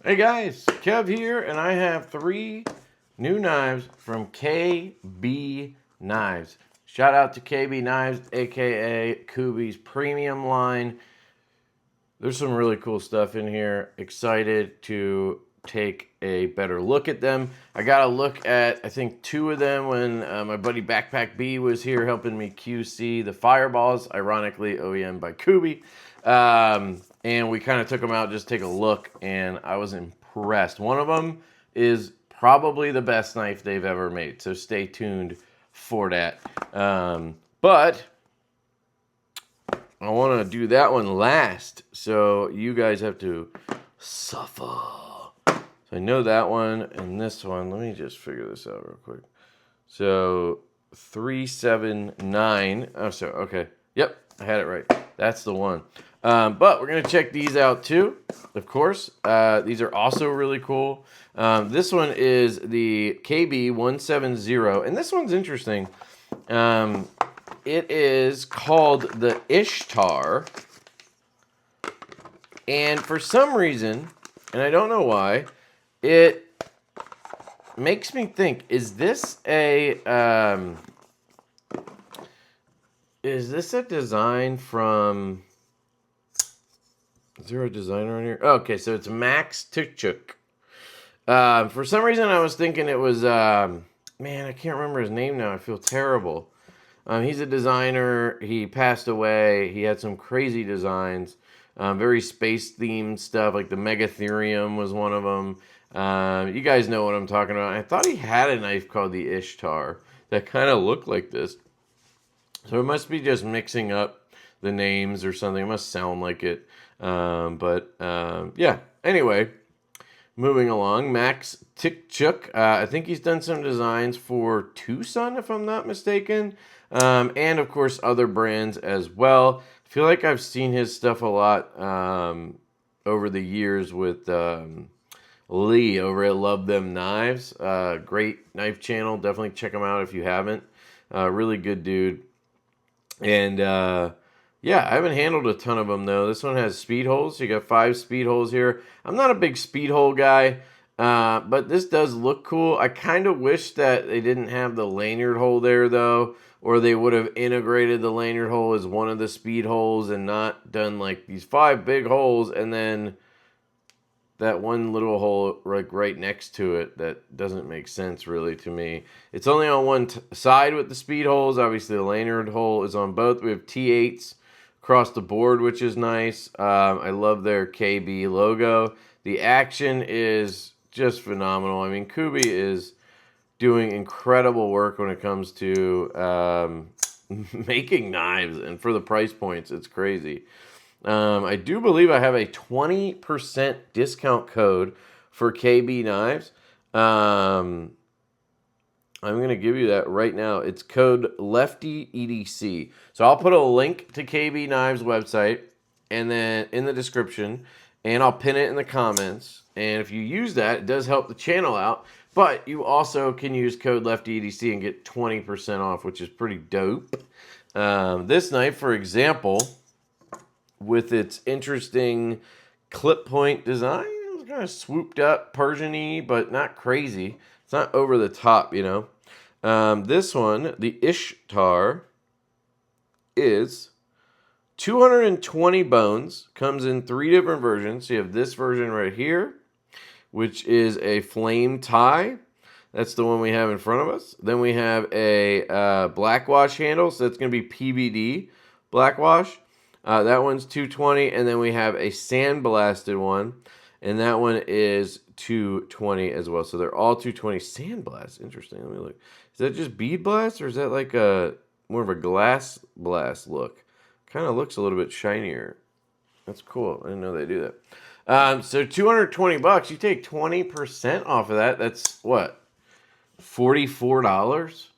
Hey guys, Kev here, and I have 3 new knives from KB Knives. Shout out to KB Knives, aka Kubi's premium line. There's some really cool stuff in here. Excited to take a better look at them. I got a look at, I think, 2 of them when my buddy Backpack B was here helping me QC the Fireballs, ironically OEM by Kubi. And we kind of took them out just to take a look, and I was impressed. One of them is probably the best knife they've ever made, so stay tuned for that. But I want to do that one last, so you guys have to suffer. So I know that one and this one. Let me just figure this out real quick. So 379. Oh, so okay. Yep, I had it right. That's the one. But we're going to check these out too, of course. These are also really cool. This one is the KB170, and this one's interesting. It is called the Ishtar, and for some reason, and I don't know why, it makes me think, is this a design from... Is there a designer on here? Oh, okay, so it's Max Tikchuk. For some reason, I was thinking it was... man, I can't remember his name now. I feel terrible. He's a designer. He passed away. He had some crazy designs. Very space-themed stuff, like the Megatherium was one of them. You guys know what I'm talking about. I thought he had a knife called the Ishtar that kind of looked like this. So it must be just mixing up the names or something. It must sound like it. Yeah. Anyway, moving along. Max Tikchuk. I think he's done some designs for Tucson, if I'm not mistaken. And, of course, other brands as well. I feel like I've seen his stuff a lot over the years with Lee over at Love Them Knives. Great knife channel. Definitely check him out if you haven't. Really good dude. And, yeah, I haven't handled a ton of them, though. This one has speed holes. So you got 5 speed holes here. I'm not a big speed hole guy, but this does look cool. I kind of wish that they didn't have the lanyard hole there, though, or they would have integrated the lanyard hole as one of the speed holes and not done, like, these 5 big holes and then that one little hole like right next to it. That doesn't make sense really to me. It's only on one side with the speed holes. Obviously the lanyard hole is on both. We have T8s across the board, which is nice. I love their KB logo. The action is just phenomenal. I mean, Kubi is doing incredible work when it comes to making knives, and for the price points, it's crazy. I do believe I have a 20% discount code for KB Knives. I'm going to give you that right now. It's code LeftyEDC. So I'll put a link to KB Knives website and then in the description, and I'll pin it in the comments. And if you use that, it does help the channel out. But you also can use code LeftyEDC and get 20% off, which is pretty dope. This knife, for example, with its interesting clip point design, it's kind of swooped up, Persian-y, but not crazy. It's not over the top, you know. This one, the Ishtar, is 220 bones. Comes in 3 different versions. So you have this version right here, which is a flame tie. That's the one we have in front of us. Then we have a black wash handle. So that's going to be PVD black wash. That one's 220. And then we have a sandblasted one. And that one is 220 as well. So they're all 220. Sandblast. Interesting. Let me look. Is that just bead blast, or is that like a more of a glass blast look? Kind of looks a little bit shinier. That's cool. I didn't know they do that. So $220. You take 20% off of that. That's what? $44.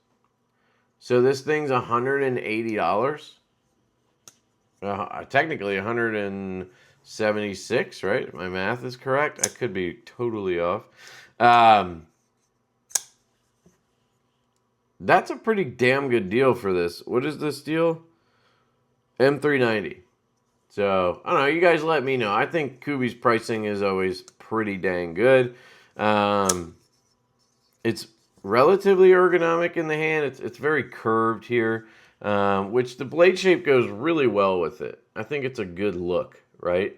So this thing's $180. Technically 176, right? If my math is correct. I could be totally off. That's a pretty damn good deal for this. What is this deal? M390. So, I don't know. You guys let me know. I think Kubi's pricing is always pretty dang good. It's relatively ergonomic in the hand. It's very curved here, which the blade shape goes really well with it. I think it's a good look, right?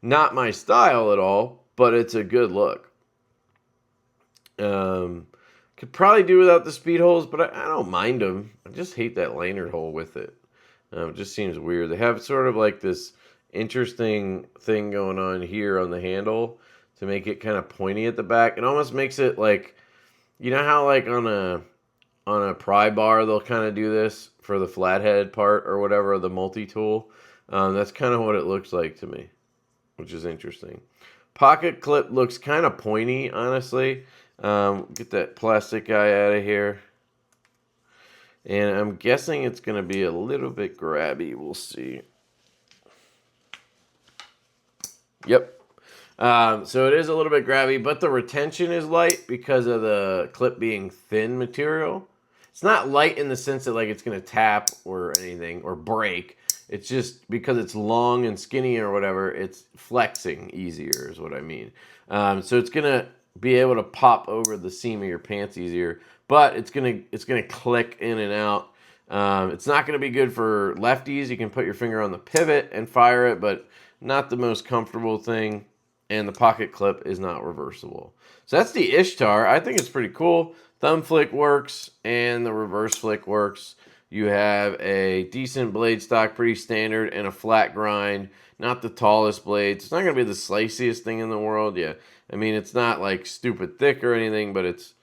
Not my style at all, but it's a good look. Could probably do without the speed holes, but I don't mind them. I just hate that lanyard hole with it. It just seems weird. They have sort of like this interesting thing going on here on the handle to make it kind of pointy at the back. It almost makes it like, you know how like on a pry bar they'll kind of do this for the flathead part or whatever, the multi-tool. That's kind of what it looks like to me, which is interesting. Pocket clip looks kind of pointy, honestly. Get that plastic guy out of here. And I'm guessing it's going to be a little bit grabby. We'll see. Yep. So it is a little bit grabby, but the retention is light because of the clip being thin material. It's not light in the sense that like it's going to tap or anything or break. It's just because it's long and skinny or whatever, it's flexing easier is what I mean. So it's going to be able to pop over the seam of your pants easier, but it's gonna click in and out. It's not going to be good for lefties. You can put your finger on the pivot and fire it, but not the most comfortable thing. And the pocket clip is not reversible. So that's the Ishtar. I think it's pretty cool. Thumb flick works and the reverse flick works. You have a decent blade stock, pretty standard, and a flat grind. Not the tallest blades. It's not going to be the sliciest thing in the world. Yeah, I mean, it's not like stupid thick or anything, but it's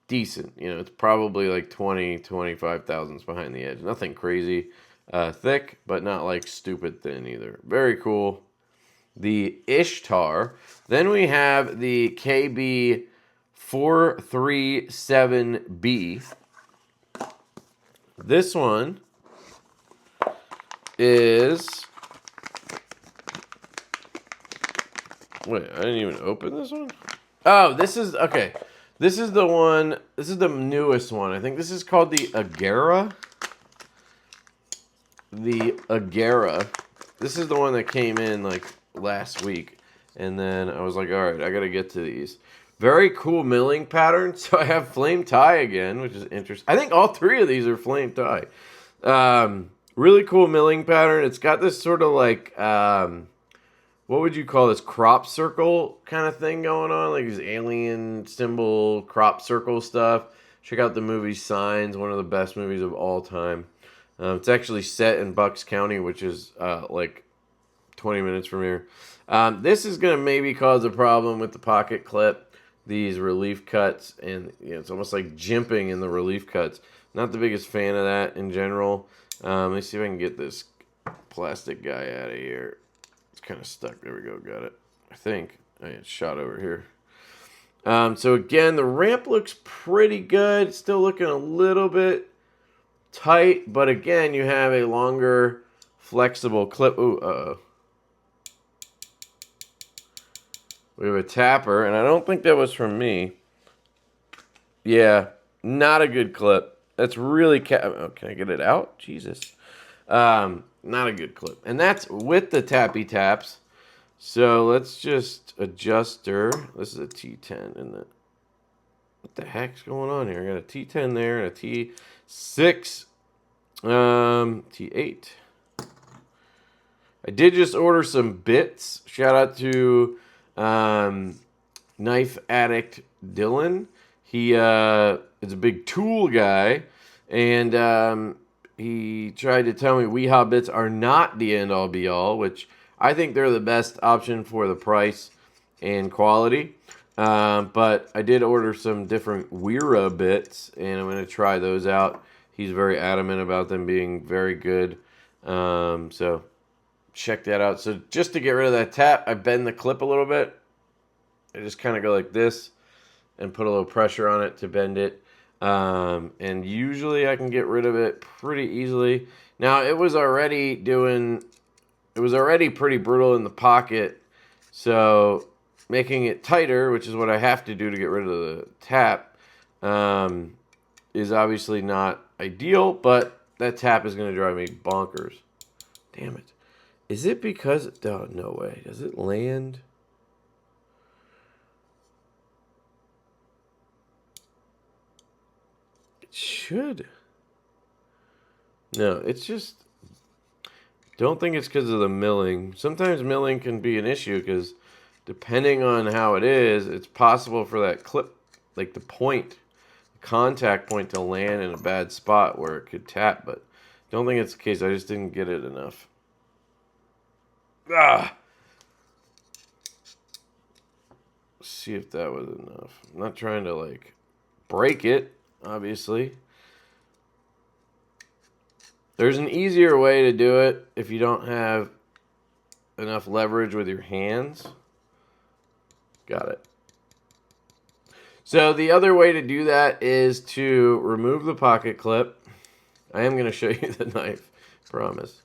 decent. You know, it's probably like 25 thousandths behind the edge. Nothing crazy thick, but not like stupid thin either. Very cool. The Ishtar. Then we have the KB437B. This one is... Wait, I didn't even open this one? Oh, this is... Okay. This is the one... This is the newest one. I think this is called the Agera. The Agera. This is the one that came in, like, last week. And then I was like, all right, I got to get to these. Very cool milling pattern. So I have flame tie again, which is interesting. I think all three of these are flame tie. Really cool milling pattern. It's got this sort of like, what would you call this? Crop circle kind of thing going on. Like these alien symbol crop circle stuff. Check out the movie Signs, one of the best movies of all time. It's actually set in Bucks County, which is like 20 minutes from here. This is going to maybe cause a problem with the pocket clip. These relief cuts, and you know, it's almost like jimping in the relief cuts. Not the biggest fan of that in general. Let me see if I can get this plastic guy out of here. It's kind of stuck. There we go. Got it. I think. Oh, yeah, it's shot over here. So again, the ramp looks pretty good. Still looking a little bit tight, but again, you have a longer, flexible clip. Ooh, uh-oh. We have a tapper, and I don't think that was from me. Yeah, not a good clip. That's really... Oh, can I get it out? Jesus. Not a good clip. And that's with the tappy taps. So let's just adjust her. This is a T10, isn't it? What the heck's going on here? I got a T10 there and a T6. T8. I did just order some bits. Shout out to... Knife Addict Dylan. He is a big tool guy, and he tried to tell me Weehaw bits are not the end-all be-all, which I think they're the best option for the price and quality. But I did order some different Weera bits, and I'm going to try those out. He's very adamant about them being very good. So check that out. So just to get rid of that tap, I bend the clip a little bit. I just kind of go like this and put a little pressure on it to bend it. And usually I can get rid of it pretty easily. Now it was already pretty brutal in the pocket. So making it tighter, which is what I have to do to get rid of the tap, is obviously not ideal, but that tap is going to drive me bonkers. Damn it. Is it because... Oh, no way. Does it land? should. No, it's just... Don't think it's because of the milling. Sometimes milling can be an issue because depending on how it is, it's possible for that clip, like the point, contact point, to land in a bad spot where it could tap, but don't think it's the case. I just didn't get it enough. Ah! See if that was enough. I'm not trying to like break it, obviously. There's an easier way to do it if you don't have enough leverage with your hands. Got it. So the other way to do that is to remove the pocket clip. I am going to show you the knife, promise.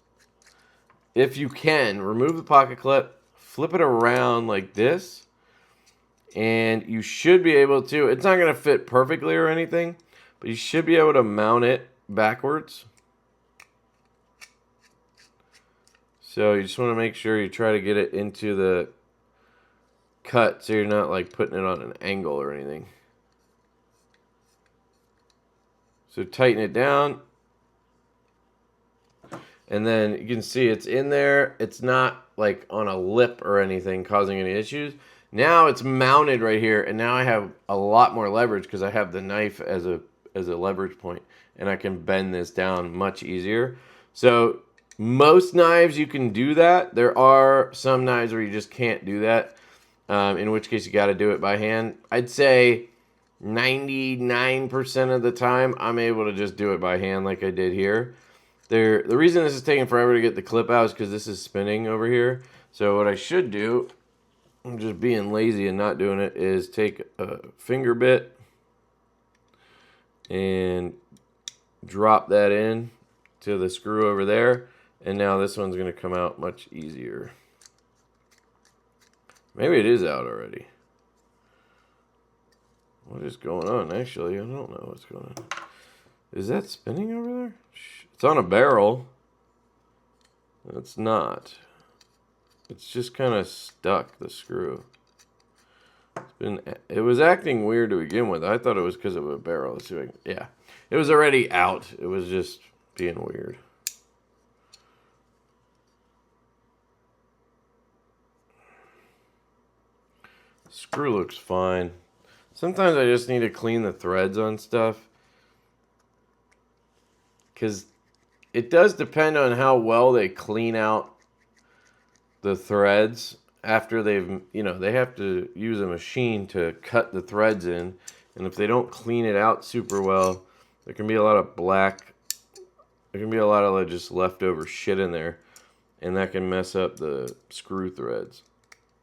If you can, remove the pocket clip, flip it around like this, and you should be able to, it's not going to fit perfectly or anything, but you should be able to mount it backwards. So you just want to make sure you try to get it into the cut so you're not like putting it on an angle or anything. So tighten it down. And then you can see it's in there. It's not like on a lip or anything causing any issues. Now it's mounted right here, and now I have a lot more leverage because I have the knife as a leverage point, and I can bend this down much easier. So most knives you can do that. There are some knives where you just can't do that, in which case you got to do it by hand. I'd say 99% of the time I'm able to just do it by hand like I did here. The reason this is taking forever to get the clip out is because this is spinning over here. So what I should do, I'm just being lazy and not doing it, is take a finger bit and drop that in to the screw over there. And now this one's going to come out much easier. Maybe it is out already. What is going on? Actually, I don't know what's going on. Is that spinning over there? It's on a barrel. It's not. It's just kind of stuck, the screw. It was acting weird to begin with. I thought it was because of a barrel. Let's see if I can, yeah. It was already out. It was just being weird. Screw looks fine. Sometimes I just need to clean the threads on stuff, because it does depend on how well they clean out the threads after they've, they have to use a machine to cut the threads in, and if they don't clean it out super well, there can be a lot of just leftover shit in there, and that can mess up the screw threads.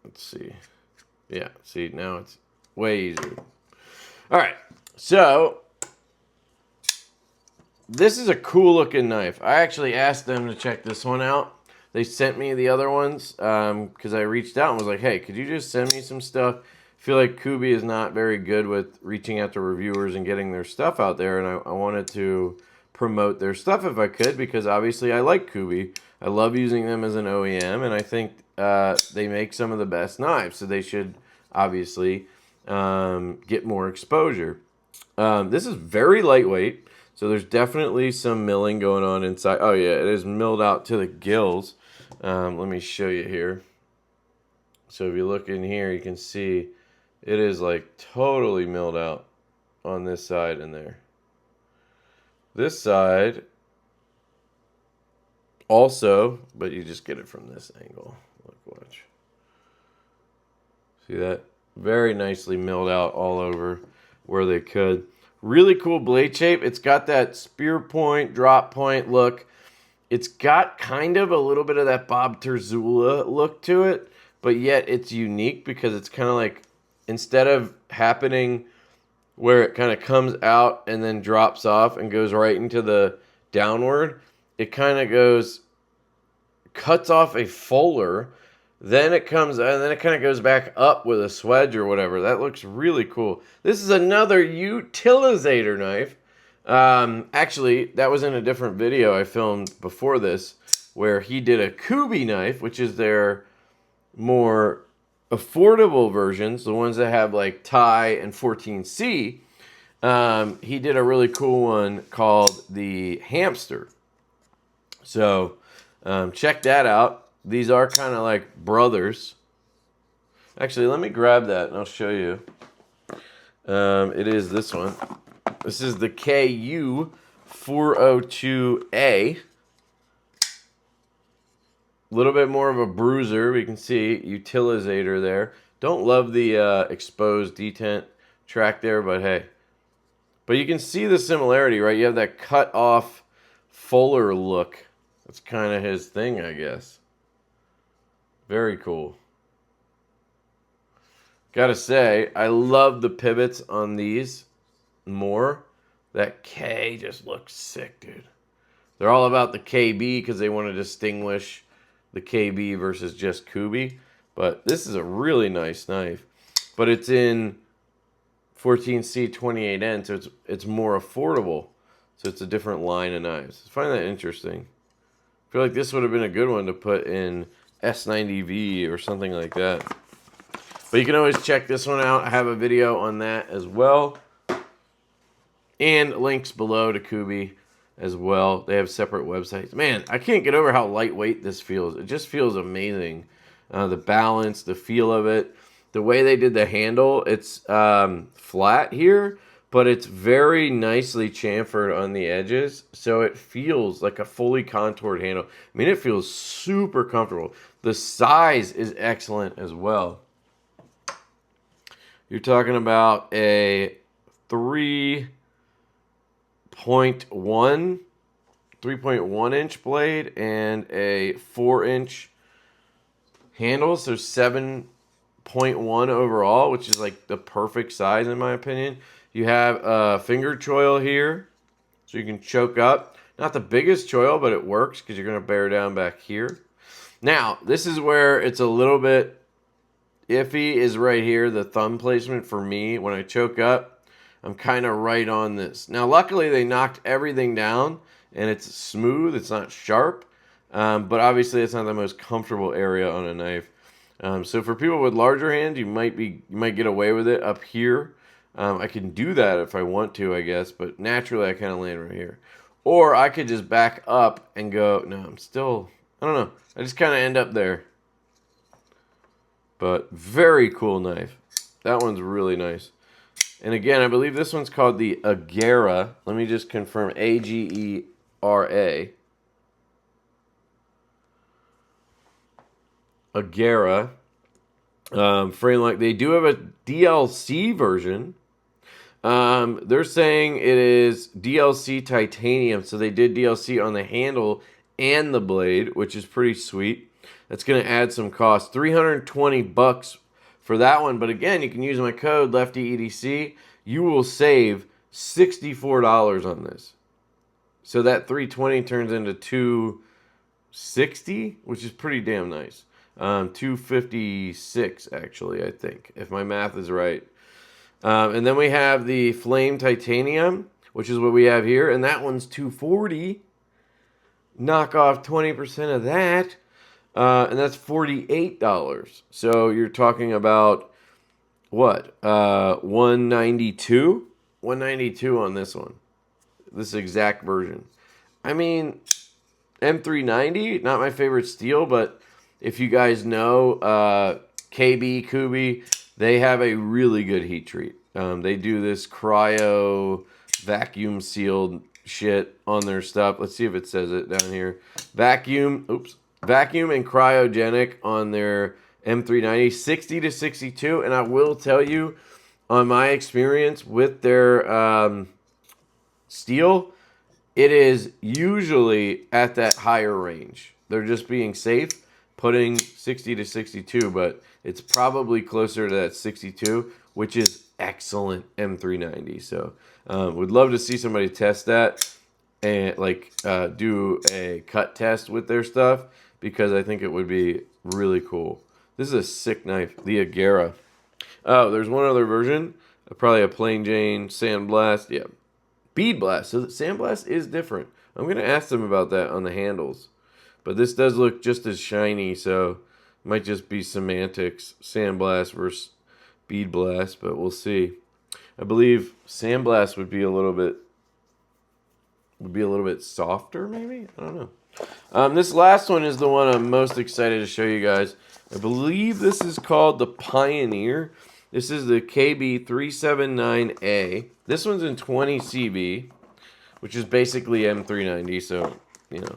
Let's see. Yeah, see, now it's way easier. All right, so this is a cool looking knife. I actually asked them to check this one out. They sent me the other ones because I reached out and was like, hey, could you just send me some stuff? I feel like Kubi is not very good with reaching out to reviewers and getting their stuff out there, and I wanted to promote their stuff if I could, because obviously I like Kubi. I love using them as an OEM, and I think they make some of the best knives, so they should obviously get more exposure. This is very lightweight, so there's definitely some milling going on inside. Oh yeah, it is milled out to the gills. Let me show you here. So if you look in here, you can see it is like totally milled out on this side and there. This side also, but you just get it from this angle. Look, watch. See that? Very nicely milled out all over where they could. Really cool blade shape. It's got that spear point, drop point look. It's got kind of a little bit of that Bob Terzula look to it, but yet it's unique because it's kind of like, instead of happening where it kind of comes out and then drops off and goes right into the downward, it kind of cuts off a fuller, then it comes, and then it kind of goes back up with a swedge or whatever. That looks really cool. This is another utilizator knife. Actually, that was in a different video I filmed before this, where he did a Kubi knife, which is their more affordable versions, the ones that have like tie and 14C. he did a really cool one called the Hamster. So check that out. These are kind of like brothers. Actually, let me grab that and I'll show you. It is this one. This is the KU402A. A little bit more of a bruiser. We can see utilizator there. Don't love the exposed detent track there, but hey. But you can see the similarity, right? You have that cut off Fuller look. That's kind of his thing, I guess. Very cool. Gotta say, I love the pivots on these more. That K just looks sick, dude. They're all about the KB because they want to distinguish the KB versus just Kubi. But this is a really nice knife. But it's in 14C 28N, so it's more affordable. So it's a different line of knives. I find that interesting. I feel like this would have been a good one to put in S90V or something like that. But you can always check this one out. I have a video on that as well. And links below to Kubi as well. They have separate websites. Man, I can't get over how lightweight this feels. It just feels amazing. The balance, the feel of it. The way they did the handle, it's flat here, but it's very nicely chamfered on the edges. So it feels like a fully contoured handle. I mean, it feels super comfortable. The size is excellent as well. You're talking about a 3.1 inch blade and a 4-inch handle, so 7.1 overall, which is like the perfect size in my opinion. You have a finger choil here, so you can choke up. Not the biggest choil, but it works because you're going to bear down back here. Now, this is where it's a little bit iffy, is right here, the thumb placement for me. When I choke up, I'm kind of right on this. Now, luckily, they knocked everything down, and it's smooth. It's not sharp, but obviously, it's not the most comfortable area on a knife. So for people with larger hands, you might get away with it up here. I can do that if I want to, I guess, but naturally, I kind of land right here. Or I could just back up and go, no, I don't know. I just kind of end up there. But very cool knife. That one's really nice. And again, I believe this one's called the Agera. Let me just confirm. Agera. Agera. Frame lock. They do have a DLC version. They're saying it is DLC titanium. So they did DLC on the handle and the blade, which is pretty sweet. That's going to add some cost. $320 for that one. But again, you can use my code LeftyEDC. You will save $64 on this. So that $320 turns into $260, which is pretty damn nice. $256 actually, I think, if my math is right. And then we have the Flame Titanium, which is what we have here, and that one's $240. Knock off 20% of that. And that's $48. So you're talking about what? $192? $192 on this one. This exact version. I mean, M390, not my favorite steel, but if you guys know KB, Kubi, they have a really good heat treat. They do this cryo vacuum sealed shit on their stuff. Let's see if it says it down here. Vacuum and cryogenic on their M390, 60 to 62. And I will tell you, on my experience with their steel, it is usually at that higher range. They're just being safe, putting 60 to 62, but it's probably closer to that 62, which is excellent M390. So would love to see somebody test that and do a cut test with their stuff, because I think it would be really cool. This is a sick knife, the Agera. Oh, there's one other version, probably a plain Jane sandblast. Yeah, bead blast. So the sandblast is different. I'm going to ask them about that on the handles. But this does look just as shiny, so it might just be semantics, sandblast versus bead blast, but we'll see. I believe Sandblast would be a little bit softer, maybe. I don't know. This last one is the one I'm most excited to show you guys. I believe this is called the Pioneer. This is the KB379A. This one's in 20 CB, which is basically M390. So, you know,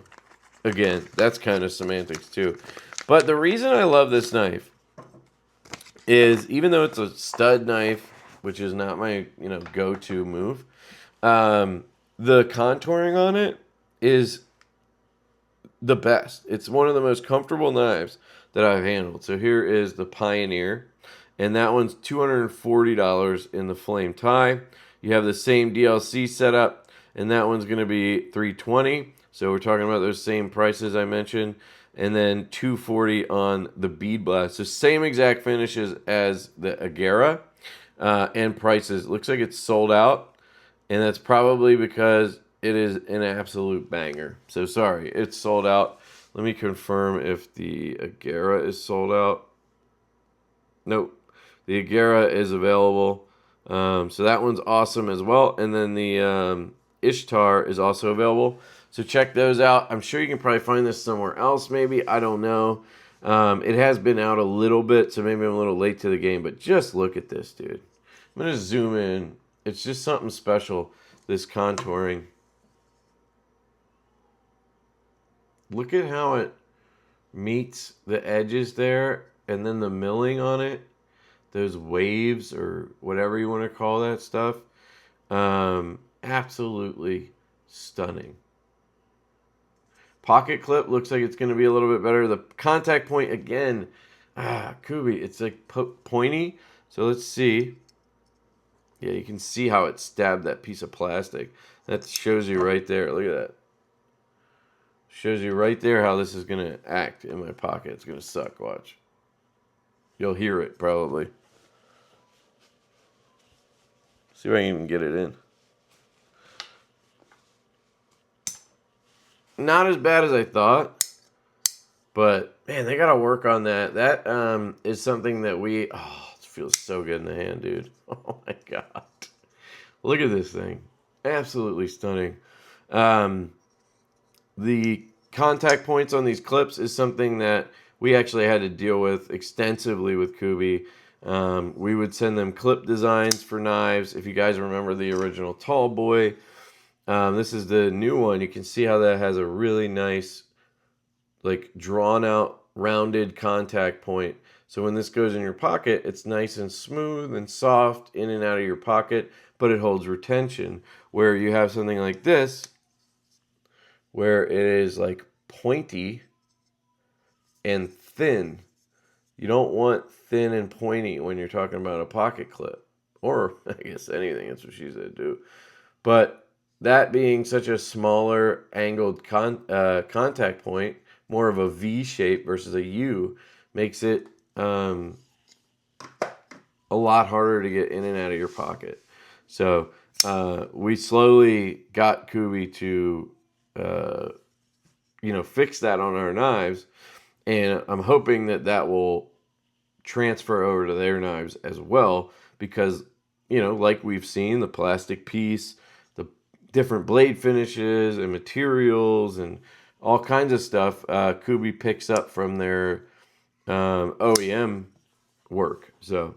again, that's kind of semantics too. But the reason I love this knife is, even though it's a stud knife, which is not my, you know, go-to move, the contouring on it is the best. It's one of the most comfortable knives that I've handled. So here is the Pioneer, and that one's $240 in the flame tie. You have the same DLC setup, and that one's going to be $320. So we're talking about those same prices I mentioned, and then $240 on the bead blast. So same exact finishes as the Agera, and prices. Looks like it's sold out, and that's probably because it is an absolute banger. So sorry, it's sold out. Let me confirm if the Agera is sold out. Nope. The Agera is available. So that one's awesome as well. And then the Ishtar is also available. So check those out. I'm sure you can probably find this somewhere else maybe. I don't know. It has been out a little bit, so maybe I'm a little late to the game. But just look at this, dude. I'm going to zoom in. It's just something special, this contouring. Look at how it meets the edges there, and then the milling on it, those waves or whatever you want to call that stuff. Absolutely stunning. Pocket clip looks like it's going to be a little bit better. The contact point, again, Kubi, it's like pointy. So let's see. Yeah, you can see how it stabbed that piece of plastic. That shows you right there. Look at that. Shows you right there how this is going to act in my pocket. It's going to suck, watch. You'll hear it, probably. See if I can even get it in. Not as bad as I thought. But, man, they got to work on that. That is something that it feels so good in the hand, dude. Oh, my God. Look at this thing. Absolutely stunning. The contact points on these clips is something that we actually had to deal with extensively with Kubi. We would send them clip designs for knives. If you guys remember the original Tall Boy, this is the new one. You can see how that has a really nice, like, drawn out, rounded contact point. So when this goes in your pocket, it's nice and smooth and soft in and out of your pocket, but it holds retention. Where you have something like this, where it is like pointy and thin. You don't want thin and pointy when you're talking about a pocket clip. Or, I guess, anything. That's what she said, too. But that being such a smaller angled contact point, more of a V shape versus a U, makes it a lot harder to get in and out of your pocket. So we slowly got Kubi to fix that on our knives, and I'm hoping that will transfer over to their knives as well, because, like we've seen, the plastic piece, the different blade finishes and materials and all kinds of stuff, Kubi picks up from their OEM work. So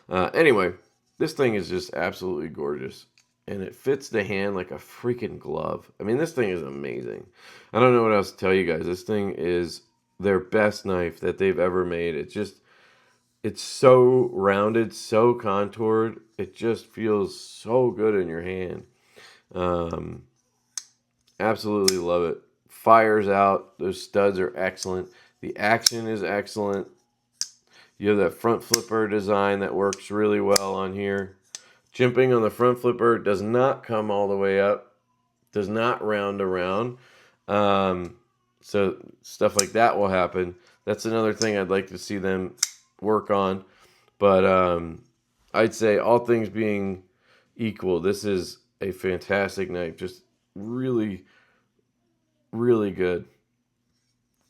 anyway, this thing is just absolutely gorgeous. And it fits the hand like a freaking glove. I mean, this thing is amazing. I don't know what else to tell you guys. This thing is their best knife that they've ever made. It's so rounded, so contoured. It just feels so good in your hand. Absolutely love it. Fires out. Those studs are excellent. The action is excellent. You have that front flipper design that works really well on here. Jimping on the front flipper does not come all the way up, does not round around. So stuff like that will happen. That's another thing I'd like to see them work on. But I'd say, all things being equal, this is a fantastic knife. Just really, really good.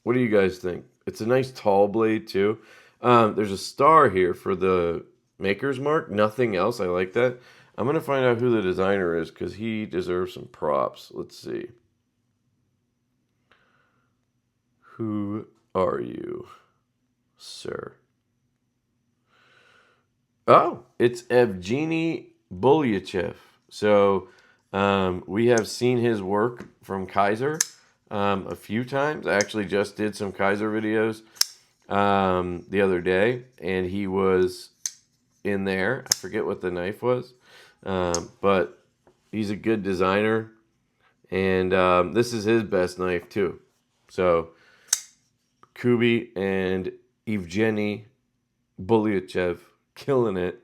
What do you guys think? It's a nice tall blade too. There's a star here for the maker's mark. Nothing else. I like that. I'm going to find out who the designer is because he deserves some props. Let's see. Who are you, sir? Oh, it's Evgeny Bulyachev. So we have seen his work from Kaiser a few times. I actually just did some Kaiser videos the other day, and he was in there. I forget what the knife was, but he's a good designer, and this is his best knife too. So Kubi and Evgeny Bulyachev killing it.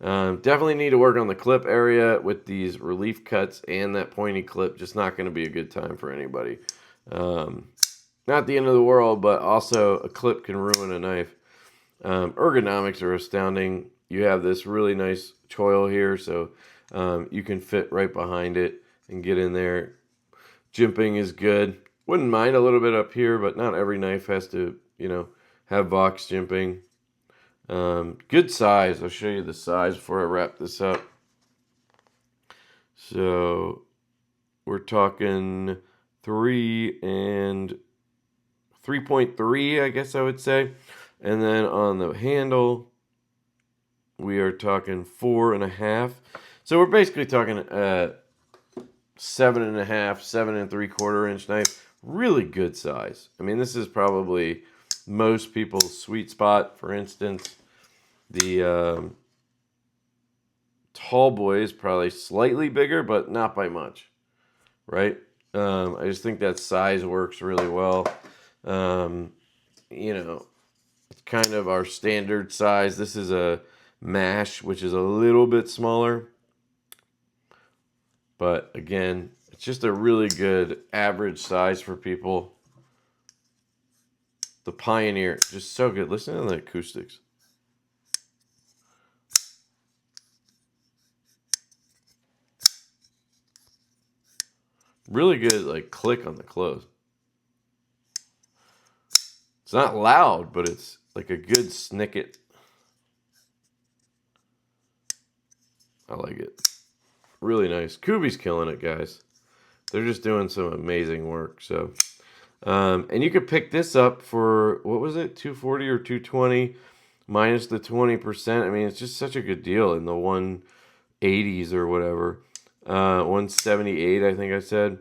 Definitely need to work on the clip area with these relief cuts and that pointy clip. Just not going to be a good time for anybody. Not the end of the world, but also a clip can ruin a knife. Ergonomics are astounding. You have this really nice choil here, so you can fit right behind it and get in there. Jimping is good. Wouldn't mind a little bit up here, but not every knife has to, have Vox jimping. Good size. I'll show you the size before I wrap this up. So we're talking 3 and 3.3, I guess I would say. And then on the handle, we are talking 4.5. So we're basically talking 7.5, 7 3/4 inch knife. Really good size. I mean, this is probably most people's sweet spot. For instance, the tall boy is probably slightly bigger, but not by much, right? I just think that size works really well. It's kind of our standard size. This is a mash, which is a little bit smaller. But again, it's just a really good average size for people. The Pioneer, just so good. Listen to the acoustics. Really good, like, click on the close. It's not loud, but it's like a good snicket. I like it. Really nice. Kubi's killing it, guys. They're just doing some amazing work. So, and you could pick this up for, what was it, $240 or $220 minus the 20%. I mean, it's just such a good deal in the 180s or whatever. 178, I think I said.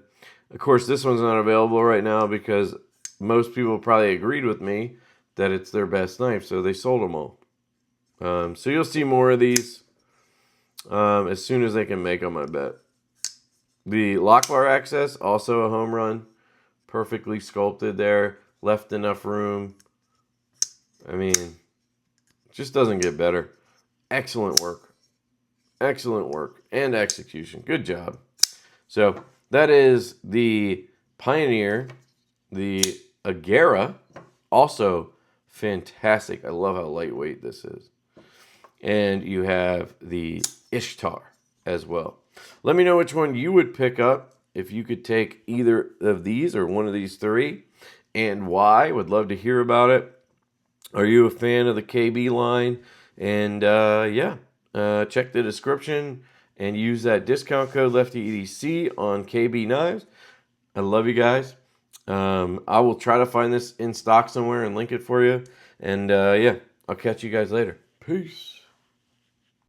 Of course, this one's not available right now because most people probably agreed with me that it's their best knife, so they sold them all. So you'll see more of these as soon as they can make them, I bet. The lock bar access, also a home run. Perfectly sculpted there. Left enough room. I mean, it just doesn't get better. Excellent work. Excellent work. And execution. Good job. So, that is the Pioneer. The Agera. Also fantastic. I love how lightweight this is. And you have the Ishtar as well. Let me know which one you would pick up if you could take either of these or one of these three, and why. Would love to hear about it. Are you a fan of the KB line? And check the description and use that discount code LeftyEDC on KB knives. I love you guys. I will try to find this in stock somewhere and link it for you. And I'll catch you guys later. Peace.